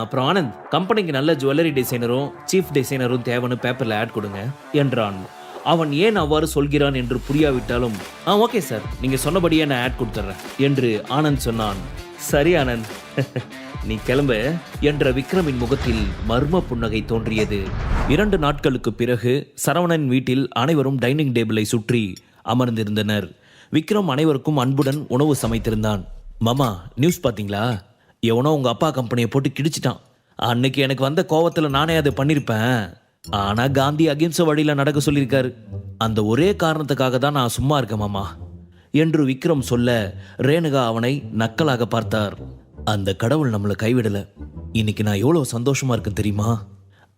அப்புறம் ஆனந்த், கம்பெனிக்கு நல்ல ஜுவல்லரி டிசைனரும் சீஃப் டிசைனரும் தேவைன்னு பேப்பரில் ஆட் கொடுங்க என்றான். அவன் ஏன் அவ்வாறு சொல்கிறான் என்று புரியாவிட்டாலும், ஓகே சார், நீங்க சொன்னபடியே நான் ஆட் கொடுத்துட்றேன் என்று ஆனந்த் சொன்னான். சரி ஆனந்த், நீ கிளம்பு என்ற விக்ரமின் முகத்தில் மர்ம புன்னகை தோன்றியது. 2 நாட்களுக்கு பிறகு சரவணன் வீட்டில் அனைவரும் டைனிங் டேபிளை சுற்றி அமர்ந்திருந்தனர். விக்ரம் அனைவருக்கும் அன்புடன் உணவு சமைத்திருந்தான். மாமா, நியூஸ் பார்த்தீங்களா? எவனோ உங்க அப்பா கம்பெனியை போட்டு கிடிச்சிட்டான். அன்னைக்கு எனக்கு வந்த கோவத்தில் நானே அதை பண்ணியிருப்பேன். ஆனா காந்தி அகிம்சை வழியில் நடக்க சொல்லியிருக்காரு. அந்த ஒரே காரணத்துக்காக தான் நான் சும்மா இருக்கேன் மாமா என்று விக்ரம் சொல்ல, ரேணுகா அவனை நக்கலாக பார்த்தார். அந்த கடவுள் நம்மளை கைவிடல. இன்னைக்கு நான் எவ்வளோ சந்தோஷமா இருக்கேன் தெரியுமா?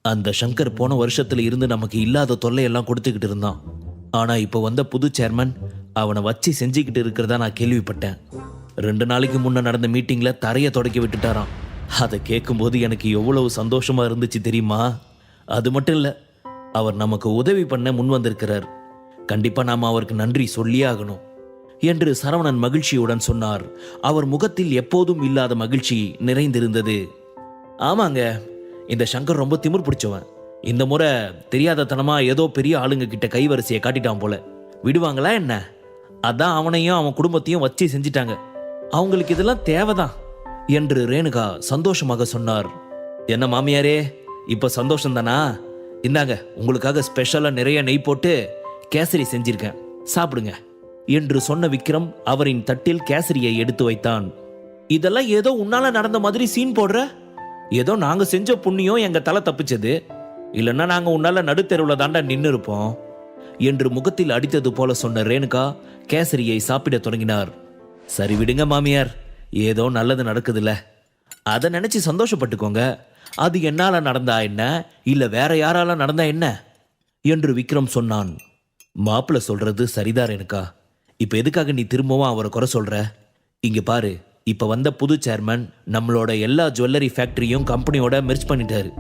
அந்த சங்கர் போன வருஷத்துல இருந்து நமக்கு இல்லாத தொல்லையெல்லாம் கொடுத்துக்கிட்டு இருந்தான். ஆனா இப்போ வந்த புது சேர்மன் அவனை வச்சு செஞ்சுக்கிட்டு இருக்கிறதா நான் கேள்விப்பட்டேன். 2 நாளைக்கு முன்ன நடந்த மீட்டிங்ல தரையை தொடக்கி விட்டுட்டாராம். அதை கேட்கும்போது எனக்கு எவ்வளவு சந்தோஷமா இருந்துச்சு தெரியுமா? அது மட்டும் இல்ல, அவர் நமக்கு உதவி பண்ண முன் வந்திருக்கிறார். கண்டிப்பா நாம அவருக்கு நன்றி சொல்லியே ஆகணும் என்று சரவணன் மகிழ்ச்சியுடன் சொன்னார். அவர் முகத்தில் எப்போதும் இல்லாத மகிழ்ச்சி நிறைந்திருந்தது. ஆமாங்க, இந்த சங்கர் ரொம்ப திமிர் பிடிச்சவன். இந்த முறை தெரியாதத்தனமா ஏதோ பெரிய ஆளுங்க கிட்ட கைவரிசையை காட்டிட்டான் போல. விடுவாங்களா என்ன? அதான் அவனையும் அவன் குடும்பத்தையும் வச்சு செஞ்சிட்டாங்க. அவங்களுக்கு இதெல்லாம் தேவைதான் என்று ரேணுகா சந்தோஷமாக சொன்னார். என்ன மாமியாரே, இப்ப சந்தோஷம் தானா? இந்தாங்க, உங்களுக்காக ஸ்பெஷலா நிறைய நெய் போட்டு கேசரி செஞ்சிருக்கேன், சாப்பிடுங்க என்று சொன்ன விக்ரம் அவரின் தட்டில் கேசரியை எடுத்து வைத்தான். இதெல்லாம் ஏதோ உன்னால நடந்த மாதிரி சீன் போடுற. ஏதோ நாங்க செஞ்ச புண்ணியம் எங்க தலை தப்பிச்சது. இல்லைன்னா நாங்க உன்னால நடுத்தெருவுல தாண்டா நின்று இருப்போம் என்று முகத்தில் அடித்தது போல சொன்ன ரேணுகா கேசரியை சாப்பிட தொடங்கினார். சரி விடுங்க மாமியார், ஏதோ நல்லது நடக்குதுல்ல, அதை நினைச்சு சந்தோஷப்பட்டுக்கோங்க. அது என்னால நடந்தா என்ன, இல்ல வேற யாரால நடந்தா என்ன என்று விக்ரம் சொன்னான். மாப்பிள்ள சொல்றது சரிதான் ரேணுகா. இப்ப எதுக்காக நீ திரும்பவும் அவரை குறை சொல்ற? இங்க பாரு, இப்ப வந்த புது சேர்மன் நம்மளோட எல்லா ஜுவல்லரி ஃபேக்டரியும் கம்பெனியோட மெர்ஜ் பண்ணிட்டாரு.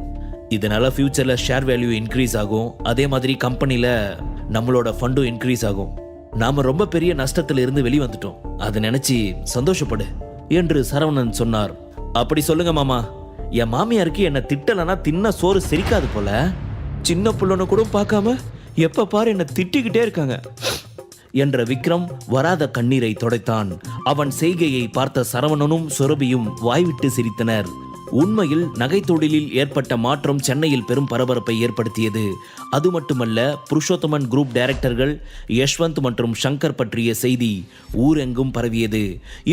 இதனால ஃபியூச்சர்ல ஷேர் வேல்யூ இன்க்ரீஸ் ஆகும். அதே மாதிரி கம்பெனில நம்மளோட ஃபண்டும் இன்க்ரீஸ் ஆகும். நாம ரொம்ப பெரிய நஷ்டத்துல இருந்து வெளிவந்துட்டோம். அதை நினைச்சு சந்தோஷப்படு என்று சரவணன் சொன்னார். அப்படி சொல்லுங்க மாமா. என் மாமியாருக்கு என்ன திட்டலனா தின்ன சோறு செரிக்காது போல. சின்ன புள்ளனை கூட பார்க்காம எப்ப பாரு என்ன திட்டிக்கிட்டே இருக்காங்க என்ற விக்ரம் வராத கண்ணீரை துடைத்தான். அவன் செய்கையை பார்த்த சரவணனும் சுரபியும் வாய்விட்டு சிரித்தனர். உண்மையில் நகை தொழிலில் ஏற்பட்ட மாற்றம் சென்னையில் பெரும் பரபரப்பை ஏற்படுத்தியது. அது மட்டுமல்ல, புருஷோத்தமன் குரூப் டைரக்டர்கள் யஷ்வந்த் மற்றும் சங்கர் பற்றிய செய்தி ஊரெங்கும் பரவியது.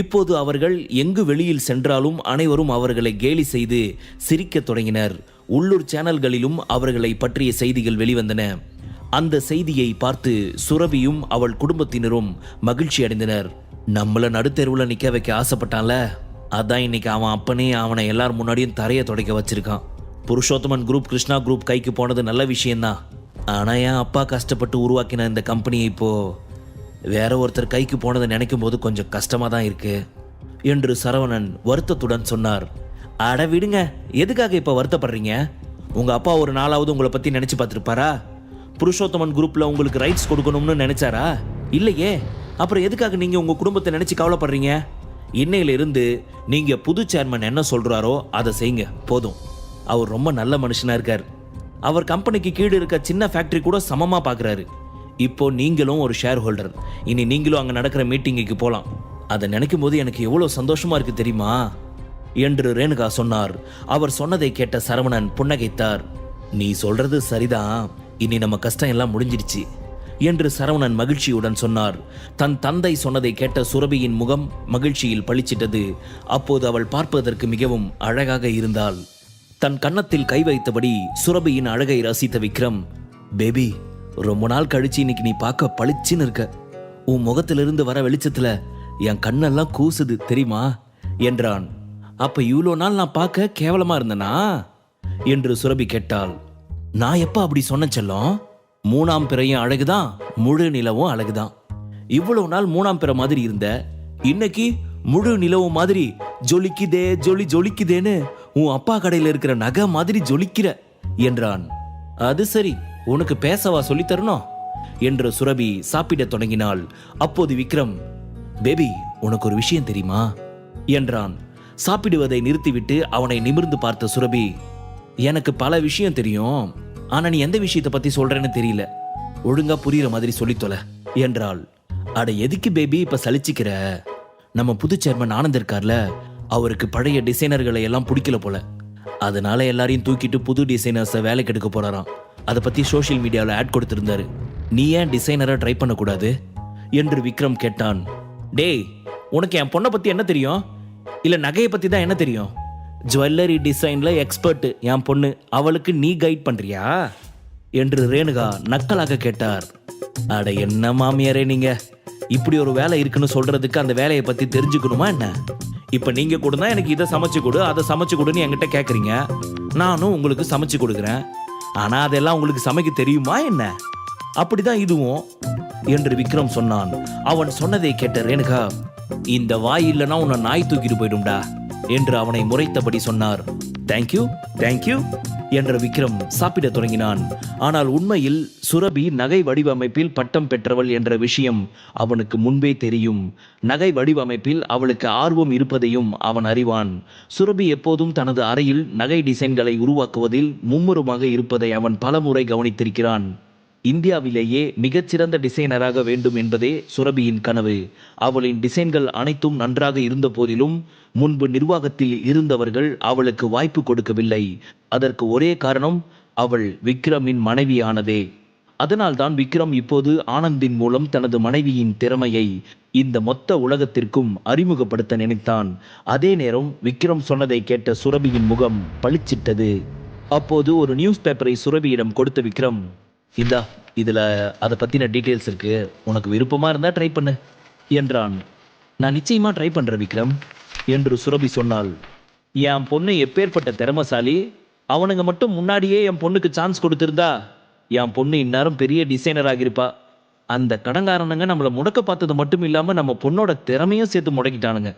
இப்போது அவர்கள் எங்கு வெளியில் சென்றாலும் அனைவரும் அவர்களை கேலி செய்து சிரிக்க தொடங்கினர். உள்ளூர் சேனல்களிலும் அவர்களை பற்றிய செய்திகள் வெளிவந்தன. அந்த செய்தியை பார்த்து சுரபியும் அவள் குடும்பத்தினரும் மகிழ்ச்சி அடைந்தனர். நம்மள நடுத்தெருவுல நிக்க வைக்க ஆசைப்பட்டான்ல, அதான் இன்னைக்கு அவன் அப்பனே அவனை எல்லார் முன்னாடியும் தரையை துடைக்க வச்சிருக்கான். புருஷோத்தமன் குரூப் கிருஷ்ணா குரூப் கைக்கு போனது நல்ல விஷயம்தான். ஆனா என் அப்பா கஷ்டப்பட்டு உருவாக்கின இந்த கம்பெனியை இப்போ வேற ஒருத்தர் கைக்கு போனதை நினைக்கும் போது கொஞ்சம் கஷ்டமா தான் இருக்கு என்று சரவணன் வருத்தத்துடன் சொன்னார். அட விடுங்க, எதுக்காக இப்ப வருத்தப்படுறீங்க? உங்க அப்பா ஒரு நாளாவது உங்களை பத்தி நினைச்சு பார்த்திருப்பாரா? புருஷோத்தமன் குரூப்ல உங்களுக்கு ரைட்ஸ் கொடுக்கணும்னு நினைச்சாரா? இல்லையே. அப்புறம் எதுக்காக நீங்க உங்க குடும்பத்தை நினைச்சு கவலைப்படுறீங்க? இன்னையில இருந்து நீங்க புது சேர்மன் என்ன சொல்றாரோ அதை செய்யுங்க, போதும். அவர் ரொம்ப நல்ல மனுஷனா இருக்கார். அவர் கம்பெனிக்கு கீழே இருக்க சின்ன ஃபேக்டரி கூட சமமா பாக்குறாரு. இப்போ நீங்களும் ஒரு ஷேர் ஹோல்டர். இனி நீங்களும் அங்க நடக்கிற மீட்டிங்குக்கு போலாம். அதை நினைக்கும் போது எனக்கு எவ்வளவு சந்தோஷமா இருக்கு தெரியுமா என்று ரேணுகா சொன்னார். அவர் சொன்னதை கேட்ட சரவணன் புன்னகைத்தார். நீ சொல்றது சரிதான், இனி நம்ம கஷ்டம் எல்லாம் முடிஞ்சிடுச்சு என்று சரவணன் மகிழ்ச்சியுடன் சொன்னார். தன் தந்தை சொன்னதை கேட்ட சுரபியின் முகம் மகிழ்ச்சியில் பளிச்சிட்டது. அப்போது அவள் பார்ப்பதற்கு மிகவும் அழகாக இருந்தாள். தன் கன்னத்தில் கை வைத்தபடி சுரபியின் அழகை ரசித்த விக்ரம், பேபி, ரொம்ப நாள் கழிச்சு இன்னைக்கு நீ பார்க்க பளிச்சுன்னு இருக்க. உன் முகத்திலிருந்து வர வெளிச்சத்துல என் கண்ணெல்லாம் கூசுது தெரியுமா என்றான். அப்ப இவ்வளோ நாள் நான் பார்க்க கேவலமா இருந்தனா என்று சுரபி கேட்டாள். நான் எப்ப அப்படி சொன்ன செல்லம்? 3ஆம் பிறையும் அழகுதான், முழு நிலவும் அழகுதான். இவ்வளவு நாள் 3ஆம் பிறை மாதிரி இருந்த, இன்னைக்கு முழு நிலவு மாதிரி ஜொலிக்குதே ஜொலிக்குதேன்னு உன் அப்பா கடையில் இருக்கிற நகை மாதிரி ஜொலிக்கிற என்றான். அது சரி, உனக்கு பேசவா சொல்லி தரணும் என்று சுரபி சாப்பிட தொடங்கினாள். அப்போது விக்ரம், பேபி, உனக்கு ஒரு விஷயம் தெரியுமா என்றான். சாப்பிடுவதை நிறுத்திவிட்டு அவனை நிமிர்ந்து பார்த்த சுரபி, எனக்கு பல விஷயம் தெரியும், ஆனா நீ எந்த விஷயத்தை பத்தி சொல்றேன்னு தெரியல, ஒழுங்கா புரியுற மாதிரி சொல்லித்தொல என்றாள். அட எதுக்கு பேபி இப்ப சலிச்சிக்கிற? நம்ம புது சேர்மன் ஆனந்த் இருக்கார்ல, அவருக்கு பழைய டிசைனர்களை எல்லாம் பிடிக்கல போல, அதனால எல்லாரையும் தூக்கிட்டு புது டிசைனர்ஸை வேலைக்கு எடுக்க போறாராம். அதை பத்தி சோஷியல் மீடியாவில் ஆட் கொடுத்திருந்தாரு. நீ ஏன் டிசைனரை ட்ரை பண்ணக்கூடாது என்று விக்ரம் கேட்டான். டேய், உனக்கு என் பொண்ணை பத்தி என்ன தெரியும்? இல்ல நகையை பத்தி தான் என்ன தெரியும்? ஜுவல்லரி டிசைன்ல எக்ஸ்பர்ட் என் பொண்ணு, அவளுக்கு நீ கைட் பண்றியா என்று ரேணுகா நக்கலாக கேட்டார். அட என்ன மாமியாரே நீங்க, இப்படி ஒரு வேலை இருக்குன்னு சொல்றதுக்கு அந்த வேலையை பத்தி தெரிஞ்சுக்கணுமா என்ன? இப்ப நீங்க கூட தான் எனக்கு இதை சமைச்சு கொடு அதை சமைச்சு கொடுன்னு என்கிட்ட கேட்குறீங்க, நானும் உங்களுக்கு சமைச்சு கொடுக்குறேன், ஆனா அதெல்லாம் உங்களுக்கு சமைக்க தெரியுமா என்ன? அப்படிதான் இதுவும் என்று விக்ரம் சொன்னான். அவன் சொன்னதை கேட்ட ரேணுகா, இந்த வாய் இல்லைன்னா உன்னை நாய் தூக்கிட்டு போயிடும்டா என்று அவனை முறைத்தபடி சொன்னார். தேங்க்யூ தேங்க்யூ என்ற விக்ரம் சாப்பிட தொடங்கினான். ஆனால் உண்மையில் சுரபி நகை வடிவமைப்பில் பட்டம் பெற்றவள் என்ற விஷயம் அவனுக்கு முன்பே தெரியும். நகை வடிவமைப்பில் அவளுக்கு ஆர்வம் இருப்பதையும் அவன் அறிவான். சுரபி எப்போதும் தனது அறையில் நகை டிசைன்களை உருவாக்குவதில் மும்முரமாக இருப்பதை அவன் பலமுறை கவனித்திருக்கிறான். இந்தியாவிலேயே மிகச்சிறந்த டிசைனராக வேண்டும் என்பதே சுரபியின் கனவு. அவளின் டிசைன்கள் அனைத்தும் நன்றாக இருந்த போதிலும் முன்பு நிர்வாகத்தில் இருந்தவர்கள் அவளுக்கு வாய்ப்பு கொடுக்கவில்லை. அதற்கு ஒரே காரணம் அவள் விக்ரமின் மனைவியானதே. அதனால்தான் விக்ரம் இப்போது ஆனந்தின் மூலம் தனது மனைவியின் திறமையை இந்த மொத்த உலகத்திற்கும் அறிமுகப்படுத்த நினைத்தான். அதே நேரம் விக்ரம் சொன்னதை கேட்ட சுரபியின் முகம் பளிச்சிட்டது. அப்போது ஒரு நியூஸ் பேப்பரை சுரபியிடம் கொடுத்த விக்ரம், இந்தா, இதில் அதை பற்றின டீட்டெயில்ஸ் இருக்கு, உனக்கு விருப்பமாக இருந்தால் ட்ரை பண்ணு என்றான். நான் நிச்சயமாக ட்ரை பண்ணுறேன் விக்ரம் என்று சுரபி சொன்னாள். என் பொண்ணு எப்பேற்பட்ட திறமசாலி, அவனுங்க மட்டும் முன்னாடியே என் பொண்ணுக்கு சான்ஸ் கொடுத்துருந்தா என் பொண்ணு இந்நேரம் பெரிய டிசைனர் ஆகியிருப்பா. அந்த கடங்காரனுங்க நம்மளை முடக்க பார்த்தது மட்டும் இல்லாமல் நம்ம பொண்ணோட திறமையும் சேர்த்து முடக்கிட்டானுங்க.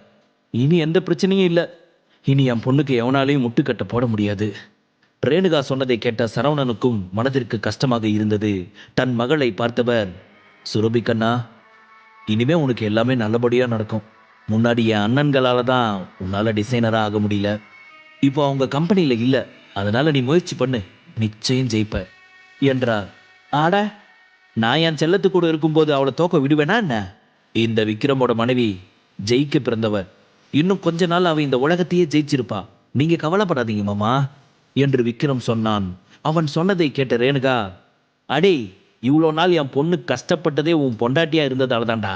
இனி எந்த பிரச்சனையும் இல்லை, இனி என் பொண்ணுக்கு எவனாலையும் முட்டுக்கட்டை போட முடியாது. ரேணுகா சொன்னதை கேட்ட சரவணனுக்கும் மனதிற்கு கஷ்டமாக இருந்தது. தன் மகளை பார்த்தவர், சுரபி கண்ணா, இனிமே உனக்கு எல்லாமே நல்லபடியாக நடக்கும். முன்னாடி என் அண்ணன்களால் தான் உன்னால் டிசைனராக ஆக முடியல, இப்போ அவங்க கம்பெனியில் இல்லை, அதனால நீ முயற்சி பண்ணு, நிச்சயம் ஜெயிப்ப என்றார். ஆட, நான் என் செல்லத்து கூட இருக்கும்போது அவளை தோக்க விடுவேனா என்ன? இந்த விக்ரமோட மனைவி ஜெயிக்க பிறந்தவர், இன்னும் கொஞ்ச நாள் அவள் இந்த உலகத்தையே ஜெயிச்சிருப்பா, நீங்க கவலைப்படாதீங்க மாமா என்று விக்ரம் சொன்னான். அவன் சொன்னதை கேட்ட ரேணுகா, அடே, இவ்வளோ நாள் என் பொண்ணு கஷ்டப்பட்டதே உன் பொண்டாட்டியா இருந்ததால தான்டா.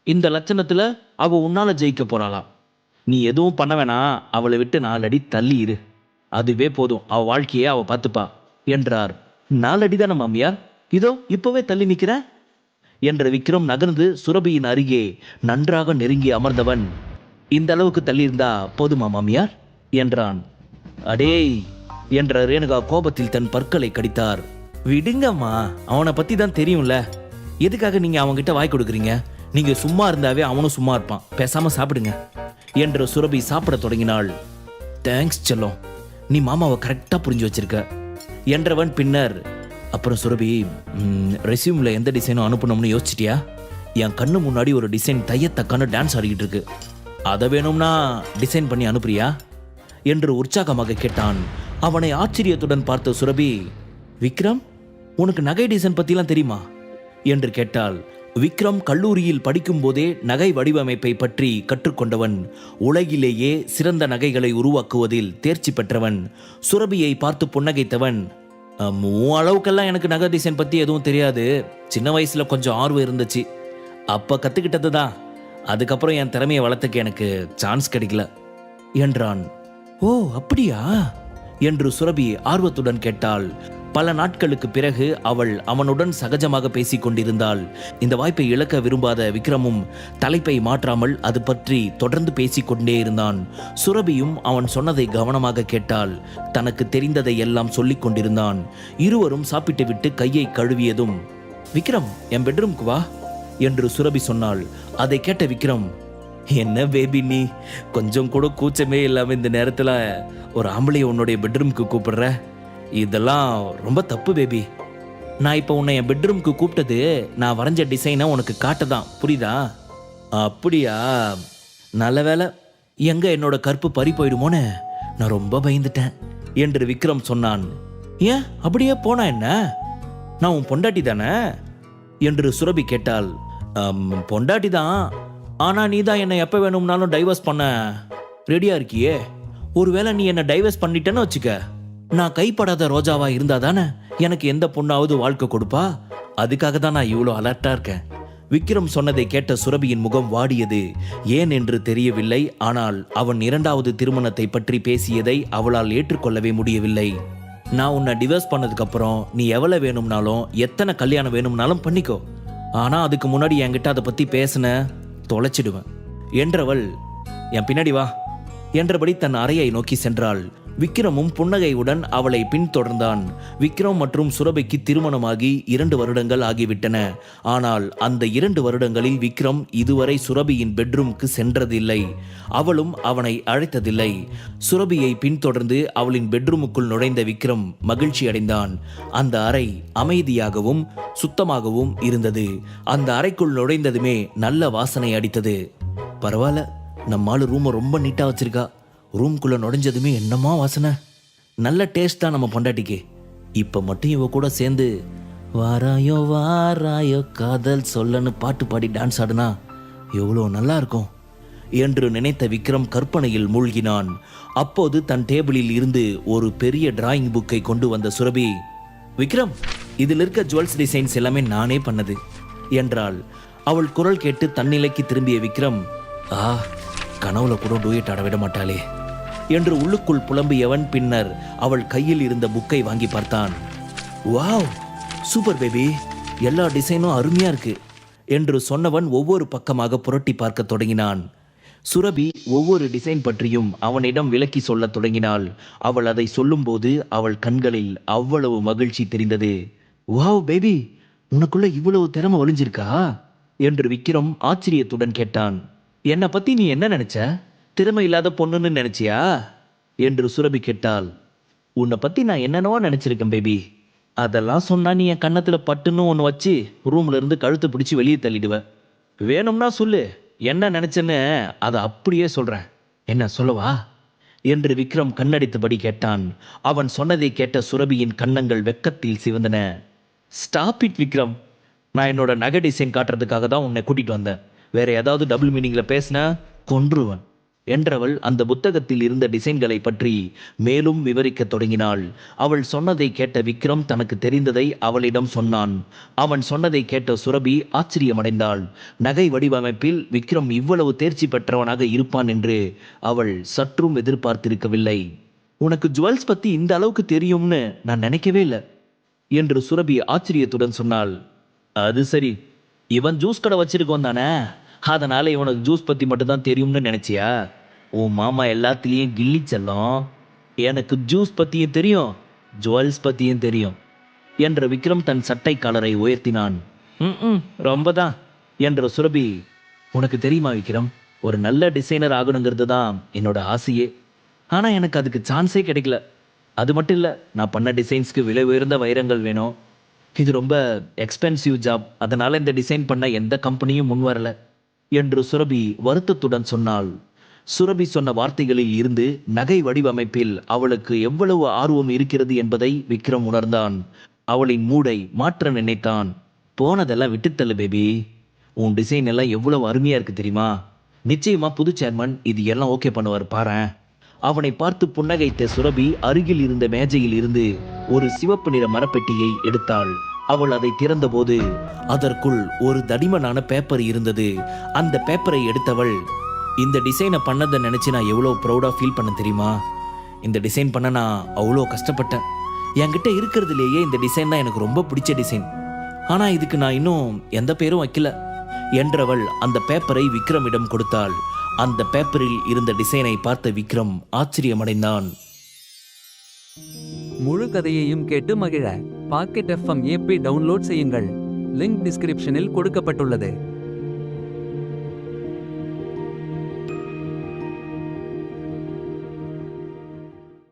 இந்த லட்சணத்தில் அவள் உன்னால ஜெயிக்க போறாளாம். நீ எதுவும் பண்ண வேணாம், அவளை விட்டு 4 அடி தள்ளி இரு, அதுவே போதும், அவள் வாழ்க்கையே அவள் பார்த்துப்பா என்றார். 4 அடி தானே மாமியார், இதோ இப்போவே தள்ளி நிற்கிற என்ற விக்ரம் நகர்ந்து சுரபியின் அருகே நன்றாக நெருங்கி அமர்ந்தவன், இந்த அளவுக்கு தள்ளியிருந்தா போதுமா மாமியார் என்றான். அடேய் என்ற ரேணுகா கோபத்தில் தன் பற்களை கடித்தார். விடுங்கம்மா, அவனை பத்தி தான் தெரியும்ல, எதுக்காக நீங்க அவன்கிட்ட வாய் கொடுக்குறீங்க? நீங்க சும்மா இருந்தாவே அவனும் சும்மா இருப்பான், பேசாம சாப்பிடுங்க என்ற சுரபி சாப்பிட தொடங்கினாள். தேங்க்ஸ் செல்லம், நீ மாமாவை கரெக்டா புரிஞ்சு வச்சிருக்க என்றவன் பின்னர், அப்புறம் சுரபி, ரெஸ்யூம்ல எந்த டிசைனும் அனுப்பணும்னு யோசிச்சிட்டியா? என் கண்ணு முன்னாடி ஒரு டிசைன் தையத்தக்கான டான்ஸ் ஆடிக்கிட்டு இருக்கு, அதை வேணும்னா டிசைன் பண்ணி அனுப்புறியா என்று உற்சாகமாக கேட்டான். அவனை ஆச்சரியத்துடன் பார்த்த சுரபி, விக்ரம், உனக்கு நகை டிசைன் பத்திலாம் தெரியுமா என்று கேட்டாள். விக்ரம் கல்லூரியில் படிக்கும் போதே நகை வடிவமைப்பை பற்றி கற்றுக்கொண்டவன். உலகிலேயே சிறந்த நகைகளை உருவாக்குவதில் தேர்ச்சி பெற்றவன். சுரபியை பார்த்து புன்னகைத்தவன், அளவுக்கெல்லாம் எனக்கு நகை டிசைன் பத்தி எதுவும் தெரியாது, சின்ன வயசுல கொஞ்சம் ஆர்வம் இருந்துச்சு, அப்ப கத்துக்கிட்டது தான், அதுக்கப்புறம் என் திறமையை வளர்த்துக்க எனக்கு சான்ஸ் கிடைக்கல என்றான். ஓ அப்படியா என்று சுரபி ஆர்வத்துடன் கேட்டாள். பல நாட்களுக்கு பிறகு அவள் அவனுடன் சகஜமாக பேசிக் கொண்டிருந்தாள். இந்த வாய்ப்பை இழக்க விரும்பாத விக்ரமும் தலைப்பை மாற்றாமல் அது பற்றி தொடர்ந்து பேசிக்கொண்டே இருந்தான். சுரபியும் அவன் சொன்னதை கவனமாக கேட்டாள். தனக்கு தெரிந்ததை எல்லாம் சொல்லிக் கொண்டிருந்தான். இருவரும் சாப்பிட்டு விட்டு கையை கழுவியதும், விக்ரம், என் பெட்ரூம்க்கு வா என்று சுரபி சொன்னாள். அதை கேட்ட விக்ரம், என்ன பேபி நீ, கொஞ்சம் கூட கூச்சமே இல்லாம இந்த நேரத்துல ஒரு ஆம்பளைய உன்னுடைய பெட்ரூம்க்கு கூப்பிடுற, இதெல்லாம் ரொம்ப தப்பு பேபி. நான் இப்போ உன்னை என் பெட்ரூம்க்கு கூப்பிட்டது நான் வரைஞ்ச டிசைனை உனக்கு காட்டதான், புரியுதா? அப்படியா, நல்ல வேலை, எங்க என்னோட கற்பு பறி போயிடுமோன்னு நான் ரொம்ப பயந்துட்டேன் என்று விக்ரம் சொன்னான். ஏன் அப்படியே போனா என்ன, நான் உன் பொண்டாட்டி தானே என்று சுரபி கேட்டாள். பொண்டாட்டி தான், ஆனா நீ தான் என்னை எப்ப வேணும்னாலும் டைவர்ஸ் பண்ண ரெடியா இருக்கியே. ஒருவேளை நீ என்ன டைவர்ஸ் பண்ணிட்டேன்னு வச்சுக்க, நான் கைப்படாத ரோஜாவா இருந்தா தானே எனக்கு எந்த பொண்ணாவது வாழ்க்கை கொடுப்பா. அதுக்காக தான் நான் இவ்வளோ அலர்ட்டா இருக்கேன். விக்ரம் சொன்னதை கேட்ட சுரபியின் முகம் வாடியது. ஏன் என்று தெரியவில்லை. ஆனால் அவன் இரண்டாவது திருமணத்தை பற்றி பேசியதை அவளால் ஏற்றுக்கொள்ளவே முடியவில்லை. நான் உன்னை டிவோர்ஸ் பண்ணதுக்கு அப்புறம் நீ எவ்வளவு வேணும்னாலும் எத்தனை கல்யாணம் வேணும்னாலும் பண்ணிக்கோ, ஆனா அதுக்கு முன்னாடி என்கிட்ட அதை பத்தி பேசின தொலைச்சிடுவேன் என்றவள் என் பின்னாடி வா என்றபடி தன் அறையை நோக்கி சென்றாள். விக்ரமும் புன்னகையுடன் அவளை பின்தொடர்ந்தான். விக்ரம் மற்றும் சுரபிக்கு திருமணமாகி 2 வருடங்கள் ஆகிவிட்டன. ஆனால் அந்த 2 வருடங்களில் விக்ரம் இதுவரை சுரபியின் பெட்ரூமுக்கு சென்றதில்லை. அவளும் அவனை அழைத்ததில்லை. சுரபியை பின்தொடர்ந்து அவளின் பெட்ரூமுக்குள் நுழைந்த விக்ரம் மகிழ்ச்சி அடைந்தான். அந்த அறை அமைதியாகவும் சுத்தமாகவும் இருந்தது. அந்த அறைக்குள் நுழைந்ததுமே நல்ல வாசனை அடித்தது. பரவாயில்ல, நம்மால ரூமை ரொம்ப நீட்டா வச்சிருக்கா. ரூம்குள்ள நுழைஞ்சதுமே என்னமா வாசனை, நல்ல டேஸ்ட் தான் நம்ம பொண்டாட்டிக்கு. இப்ப மட்டும் இவ கூட சேர்ந்து வாராயோ வாராயோ காதல் சொல்லன்னு பாட்டு பாடி டான்ஸ் ஆடுனா எவ்வளோ நல்லா இருக்கும் என்று நினைத்த விக்ரம் கற்பனையில் மூழ்கினான். அப்போது தன் டேபிளில் இருந்து ஒரு பெரிய டிராயிங் புக்கை கொண்டு வந்த சுரபி, விக்ரம், இதில் இருக்க ஜுவல்ஸ் டிசைன்ஸ் எல்லாமே நானே பண்ணது என்றாள். அவள் குரல் கேட்டு தன்னிலைக்கு திரும்பிய விக்ரம், கனவுல கூட டூயட் ஆட விட மாட்டாளே என்று உள்ளுக்குள் புலம்பியவன் பின்னர் அவள் கையில் இருந்த புக்கை வாங்கி பார்த்தான். வாவ், சூப்பர் பேபி, எல்லா டிசைனும் அருமையா இருக்கு என்று சொன்னவன் ஒவ்வொரு பக்கமாக புரட்டி பார்க்க தொடங்கினான். சுரபி ஒவ்வொரு டிசைன் பற்றியும் அவனிடம் விளக்கி சொல்லத் தொடங்கினாள். அவள் அதை சொல்லும்போது அவள் கண்களில் அவ்வளவு மகிழ்ச்சி தெரிந்தது. வாவ் பேபி, உனக்குள்ள இவ்வளவு திறமை ஒளிஞ்சிருக்கா என்று விக்ரம் ஆச்சரியத்துடன் கேட்டான். என்னை பத்தி நீ என்ன நினைச்ச, திறமை இல்லாத பொண்ணுன்னு நினைச்சியா என்று சுரபி கேட்டாள். உன்னை பத்தி நான் என்னென்னவோ நினைச்சிருக்கேன் பேபி, அதெல்லாம் சொன்னா நீ என் கன்னத்துல பட்டுன்னு ஒன்று வச்சு ரூம்ல இருந்து கழுத்து பிடிச்சி வெளியே தள்ளிடுவேன். வேணும்னா சொல்லு, என்ன நினைச்சேன்னு அதை அப்படியே சொல்றேன். என்ன சொல்லவா என்று விக்ரம் கண்ணடித்தபடி கேட்டான். அவன் சொன்னதை கேட்ட சுரபியின் கன்னங்கள் வெக்கத்தில் சிவந்தன. ஸ்டாப் இட் விக்ரம், நான் என்னோட நகை டிசைன் காட்டுறதுக்காக தான் உன்னை கூட்டிட்டு வந்தேன். வேற ஏதாவது டபுள் மீனிங்ல பேசினா கொன்றுவன் என்றவள் அந்த புத்தகத்தில் இருந்த டிசைன்களை பற்றி மேலும் விவரிக்க தொடங்கினாள். அவள் சொன்னதை கேட்ட விக்ரம் தனக்கு தெரிந்ததை அவளிடம் சொன்னான். அவன் சொன்னதை கேட்ட சுரபி ஆச்சரியமடைந்தாள். நகை வடிவமைப்பில் விக்ரம் இவ்வளவு தேர்ச்சி பெற்றவனாக இருப்பான் என்று அவள் சற்றும் எதிர்பார்த்திருக்கவில்லை. உனக்கு ஜுவல்ஸ் பத்தி இந்த அளவுக்கு தெரியும்னு நான் நினைக்கவே இல்லை என்று சுரபி ஆச்சரியத்துடன் சொன்னாள். அது சரி, இவன் ஜூஸ் கடை வச்சிருக்கோம் தானே, அதனால இவனுக்கு ஜூஸ் பத்தி மட்டும்தான் தெரியும்னு நினைச்சியா? உன் மாமா எல்லாத்துலேயும் கில்லி செல்லம். எனக்கு ஜூஸ் பத்தியும் தெரியும், ஜுவல்ஸ் பத்தியும் தெரியும் என்ற விக்ரம் தன் சட்டை காலரை உயர்த்தினான். ரொம்ப தான் என்ற சுரபி, உனக்கு தெரியுமா விக்ரம், ஒரு நல்ல டிசைனர் ஆகணுங்கிறது தான் என்னோட ஆசையே. ஆனால் எனக்கு அதுக்கு சான்ஸே கிடைக்கல. அது மட்டும் இல்லை, நான் பண்ண டிசைன்ஸ்க்கு விலை உயர்ந்த வைரங்கள் வேணும். இது ரொம்ப எக்ஸ்பென்சிவ் ஜாப், அதனால இந்த டிசைன் பண்ண எந்த கம்பெனியும் முன் வரல என்று சுரபி வருத்தத்துடன் சொன்னாள். சுரபி சொன்ன வார்த்தைகளில் இருந்து நகை வடிவமைப்பில் அவளுக்கு எவ்வளவு ஆர்வம் இருக்கிறது என்பதை விக்ரம் உணர்ந்தான். அவளின் மூடை மாற்ற நினைத்தான். போனதெல்லாம் விட்டுத்தள்ளு பேபி, உன் டிசைன் எல்லாம் எவ்வளவு அருமையா இருக்கு தெரியுமா? நிச்சயமா புது சேர்மன் இது எல்லாம் ஓகே பண்ணுவார் பாரேன். அவனை பார்த்து புன்னகைத்த சுரபி அருகில் இருந்த மேஜையில் இருந்து ஒரு சிவப்பு நிற மரப்பெட்டியை எடுத்தாள். அவள் அதை திறந்தபோது அதற்குள் ஒரு தடிமனான பேப்பர் இருந்தது. அந்த பேப்பரை எடுத்தவள், இந்த டிசைனை பண்ணதை நினைச்சு நான் எவ்வளோ ப்ரௌடாக ஃபீல் பண்ண தெரியுமா? இந்த டிசைன் பண்ண நான் அவ்வளோ கஷ்டப்பட்டேன். என்கிட்ட இருக்கிறதுலேயே இந்த டிசைன் தான் எனக்கு ரொம்ப பிடிச்ச டிசைன். ஆனால் இதுக்கு நான் இன்னும் எந்த பேரும் வைக்கல என்றவள் அந்த பேப்பரை விக்ரமிடம் கொடுத்தாள். அந்த பேப்பரில் இருந்த டிசைனை பார்த்த விக்ரம் ஆச்சரியமடைந்தான். முழு கதையையும் கேட்டு மகிழ பாக்கெட் FM ஆப்பை டவுன்லோட் செய்யுங்கள். லிங்க் டிஸ்கிரிப்ஷனில் கொடுக்கப்பட்டுள்ளது.